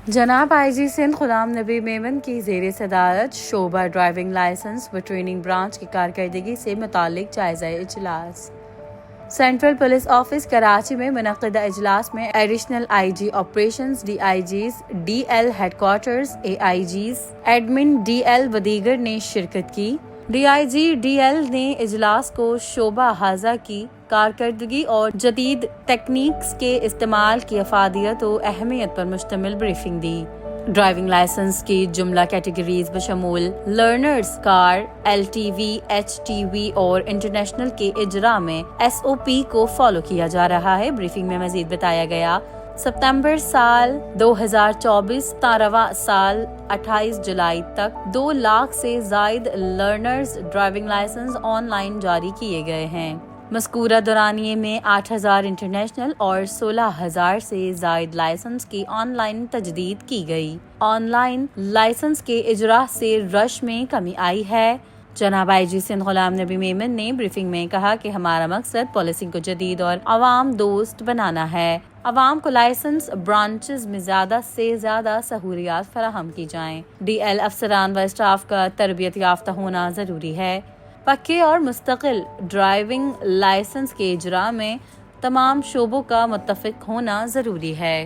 जनाब आईजी सिंध गुलाम नबी मेमन की ज़ेर सदारत शोबा ड्राइविंग लाइसेंस व ट्रेनिंग ब्रांच की कारकर्दगी से मुतालिक जायज़ा इजलास। सेंट्रल पुलिस ऑफिस कराची में मुनक़्क़दा इजलास में additional IG operations, DIGs, DL headquarters, AIGs, admin DL व दीगर ने शिरकत की। डीआईजी डीएल ने इजलास को शोबा हाजा की कारकर्दगी और जदीद टेक्निक्स के इस्तेमाल की अफादियत और अहमियत पर मुश्तमिल ब्रीफिंग दी। ड्राइविंग लाइसेंस की जुमला categories बशमूल learners car, LTV, HTV और इंटरनेशनल के इजरा में एसओपी को फॉलो किया जा रहा है। ब्रीफिंग में मजीद बताया गया सितंबर साल 2024 तारवा साल 28 जुलाई तक 2 लाख से जायद लर्नर्स ड्राइविंग लाइसेंस ऑनलाइन जारी किए गए हैं। मज़कूरा दौरानिये में 8,000 इंटरनेशनल और 16,000 से जायद लाइसेंस की ऑनलाइन तजदीद की गई। ऑनलाइन लाइसेंस के इजरा से रश में कमी आई है। जनाब आईजी सिंध गुलाम नबी मेमन ने ब्रीफिंग में कहा कि हमारा मकसद पॉलिसिंग को जदीद और अवाम दोस्त बनाना है। अवाम को लाइसेंस ब्रांचेस में ज़्यादा से ज़्यादा सहूलियात फराहम की जाएं। डीएल अफसरान व स्टाफ का तरबियत याफ्ता होना ज़रूरी है। पक्के और मुस्तकिल ड्राइविंग लाइसेंस के इजरा में तमाम शोबों का मुत्तफिक होना ज़रूरी है।